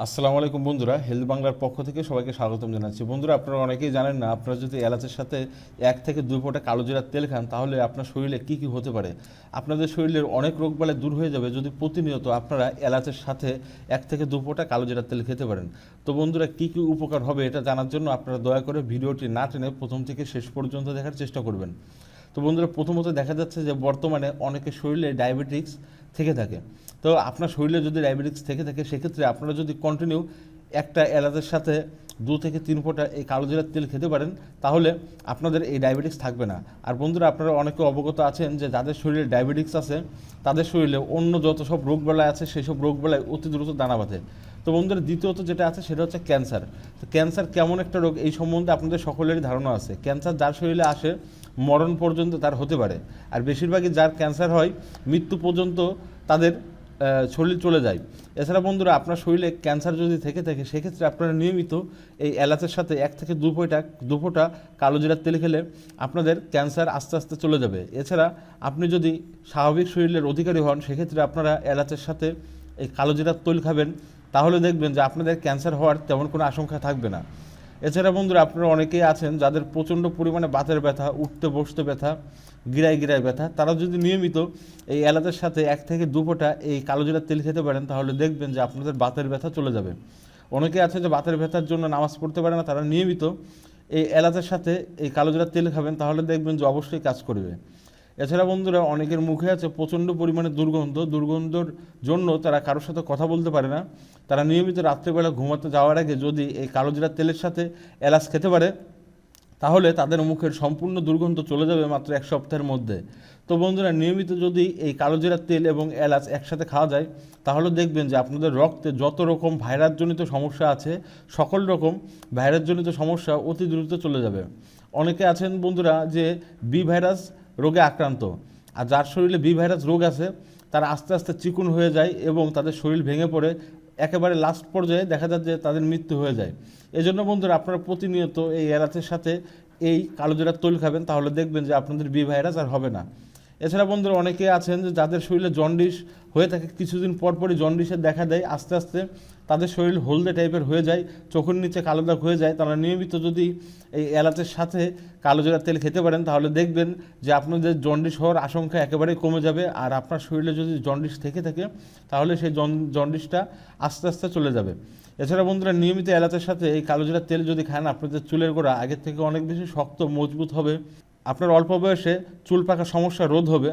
আসসালামু আলাইকুম বন্ধুরা, হেলথ বাংলার পক্ষ থেকে সবাইকে স্বাগতম জানাচ্ছি। বন্ধুরা, আপনারা অনেকেই জানেন না, আপনারা যদি এলাচের সাথে 1 থেকে 2 ফোঁটা কালো জিরার তেল খান তাহলে আপনার শরীরে কি কি হতে পারে। আপনাদের শরীরের অনেক রোগবালাই দূর হয়ে যাবে যদি প্রতিনিয়ত আপনারা এলাচের সাথে 1 থেকে 2 ফোঁটা কালো জিরার তেল খেতে পারেন। তো বন্ধুরা, কি কি উপকার হবে এটা জানার জন্য আপনারা দয়া করে ভিডিওটি না টেনে প্রথম থেকে শেষ পর্যন্ত দেখার চেষ্টা করবেন। তো বন্ধুরা, প্রথমত দেখা যাচ্ছে যে বর্তমানে অনেকের শরীরে ডায়াবেটিক্স থেকে থাকে। তো আপনার শরীরে যদি ডায়াবেটিক্স থেকে থাকে সেক্ষেত্রে আপনারা যদি কন্টিনিউ একটা এলাচের সাথে 2 থেকে 3 ফোঁটা এই কালো জিরার তেল খেতে পারেন তাহলে আপনাদের এই ডায়াবেটিক্স থাকবে না। আর বন্ধুরা, আপনারা অনেকে অবগত আছেন যে যাদের শরীরে ডায়াবেটিক্স আছে তাদের শরীরে অন্য যত সব রোগবালাই আছে সেই সব রোগবালাই অতি দ্রুত দানা বাঁধে। তো বন্ধুরা, দ্বিতীয়ত যেটা আছে সেটা হচ্ছে ক্যান্সার। তো ক্যান্সার কেমন একটা রোগ এই সম্বন্ধে আপনাদের সকলেরই ধারণা আছে। ক্যান্সার যার শরীরে আসে মরণ পর্যন্ত তার হতে পারে, আর বেশিরভাগই যার ক্যান্সার হয় মৃত্যু পর্যন্ত তাদের শরীর চলে যায়। এছাড়া বন্ধুরা, আপনার শরীরে ক্যান্সার যদি থেকে থাকে সেক্ষেত্রে আপনারা নিয়মিত এই এলাচের সাথে 1 থেকে 2 ফোঁটা কালো জিরার তেল খেলে আপনাদের ক্যান্সার আস্তে আস্তে চলে যাবে। এছাড়া আপনি যদি স্বাভাবিক শরীরের অধিকারী হন সেক্ষেত্রে আপনারা এলাচের সাথে এই কালো জিরার তেল খাবেন, তাহলে দেখবেন যে আপনাদের ক্যান্সার হওয়ার তেমন কোনো আশঙ্কা থাকবে না। এছাড়া বন্ধুরা, আপনারা অনেকেই আছেন যাদের প্রচণ্ড পরিমাণে বাতের ব্যথা, উঠতে বসতে ব্যথা, গিরায় গিরায় ব্যথা, তারা যদি নিয়মিত এই এলাচের সাথে 1 থেকে 2 ফোঁটা এই কালো জিরার তেল খেতে পারেন তাহলে দেখবেন যে আপনাদের বাতের ব্যথা চলে যাবে। অনেকে আছে যে বাতের ব্যথার জন্য নামাজ পড়তে পারে না, তারা নিয়মিত এই এলাচের সাথে এই কালো জিরার তেল খাবেন তাহলে দেখবেন যে অবশ্যই কাজ করবে। এছাড়া বন্ধুরা, অনেকের মুখে আছে প্রচণ্ড পরিমাণে দুর্গন্ধর জন্য তারা কারোর সাথে কথা বলতে পারে না। তারা নিয়মিত রাত্রেবেলা ঘুমাতে যাওয়ার আগে যদি এই কালো জিরার তেলের সাথে এলাচ খেতে পারে তাহলে তাদের মুখের সম্পূর্ণ দুর্গন্ধ চলে যাবে মাত্র 1 সপ্তাহের মধ্যে। তো বন্ধুরা, নিয়মিত যদি এই কালো জিরার তেল এবং এলাচ একসাথে খাওয়া যায় তাহলে দেখবেন যে আপনাদের রক্তে যত রকম ভাইরাসজনিত সমস্যা আছে সকল রকম ভাইরাসজনিত সমস্যা অতি দ্রুত চলে যাবে। অনেকে আছেন বন্ধুরা যে বি ভাইরাস রোগে আক্রান্ত, আর যার শরীরে বি ভাইরাস রোগ আছে তারা আস্তে আস্তে চিকুন হয়ে যায় এবং তাদের শরীর ভেঙে পড়ে, একেবারে লাস্ট পর্যায়ে দেখা যায় যে তাদের মৃত্যু হয়ে যায়। এই জন্য বন্ধুরা, আপনারা প্রতিনিয়ত এই এলাচের সাথে এই কালো জিরার তেল খাবেন তাহলে দেখবেন যে আপনাদের বি ভাইরাস আর হবে না। এছাড়া বন্ধুরা, অনেকে আছেন যে যাদের শরীরে জন্ডিস হয়ে থাকে, কিছুদিন পরপরই জন্ডিসের দেখা দেয়, আস্তে আস্তে তাদের শরীর হলদে টাইপের হয়ে যায়, চোখের নিচে কালো দাগ হয়ে যায়। তারা নিয়মিত যদি এই এলাচের সাথে কালো জিরার তেল খেতে পারেন তাহলে দেখবেন যে আপনাদের জন্ডিস হওয়ার আশঙ্কা একেবারেই কমে যাবে। আর আপনার শরীরে যদি জন্ডিস থেকে থাকে তাহলে সেই জন্ডিসটা আস্তে আস্তে চলে যাবে। এছাড়া বন্ধুরা, নিয়মিত এলাচের সাথে এই কালো জিরার তেল যদি খান আপনাদের চুলের গোড়া আগের থেকে অনেক বেশি শক্ত মজবুত হবে, আপনার অল্প বয়সে চুল পাকার সমস্যা রোধ হবে।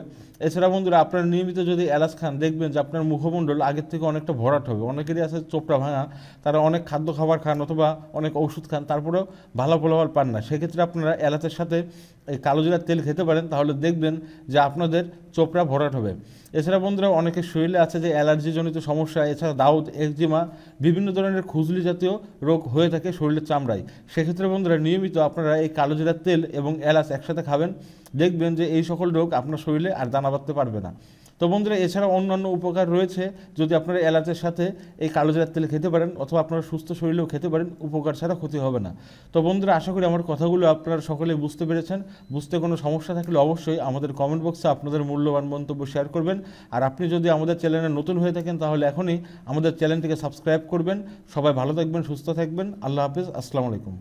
এছাড়া বন্ধুরা, আপনারা নিয়মিত যদি এলাচ খান দেখবেন যে আপনার মুখমণ্ডল আগের থেকে অনেকটা ভরাট হবে। অনেকেরই আছে চোপড়া ভাঙা, তারা অনেক খাবার খান অথবা অনেক ওষুধ খান তারপরেও ভালো ফলাফল পান না। সেক্ষেত্রে আপনারা এলাচের সাথে এই কালো জিরার তেল খেতে পারেন তাহলে দেখবেন যে আপনাদের চোপড়া ভরাট হবে। এছাড়া বন্ধুরা, অনেকের শরীরে আছে যে অ্যালার্জিজনিত সমস্যা, এছাড়া দাউদ, একজিমা, বিভিন্ন ধরনের খুজলি জাতীয় রোগ হয়ে থাকে শরীরের চামড়ায়। সেক্ষেত্রে বন্ধুরা, নিয়মিত আপনারা এই কালো জিরার তেল এবং এলাচ একসাথে খাবেন, দেখবেন যে এই সকল রোগ আপনার শরীরে আর দানা বাঁধতে পারবে না। তো বন্ধুরা, এছাড়া অন্যান্য উপকার রয়েছে যদি আপনারা এলাচের সাথে এই কালো জিরার তেল খেতে পারেন অথবা আপনারা সুস্থ শরীরেও খেতে পারেন, উপকার ছাড়া ক্ষতি হবে না। তো বন্ধুরা, আশা করি আমার কথাগুলো আপনারা সকলেই বুঝতে পেরেছেন। বুঝতে কোনো সমস্যা থাকলে অবশ্যই আমাদের কমেন্ট বক্সে আপনাদের মূল্যবান মন্তব্য শেয়ার করবেন। আর আপনি যদি আমাদের চ্যানেলে নতুন হয়ে থাকেন তাহলে এখনই আমাদের চ্যানেলটিকে সাবস্ক্রাইব করবেন। সবাই ভালো থাকবেন, সুস্থ থাকবেন। আল্লাহ হাফেজ, আসসালামু আলাইকুম।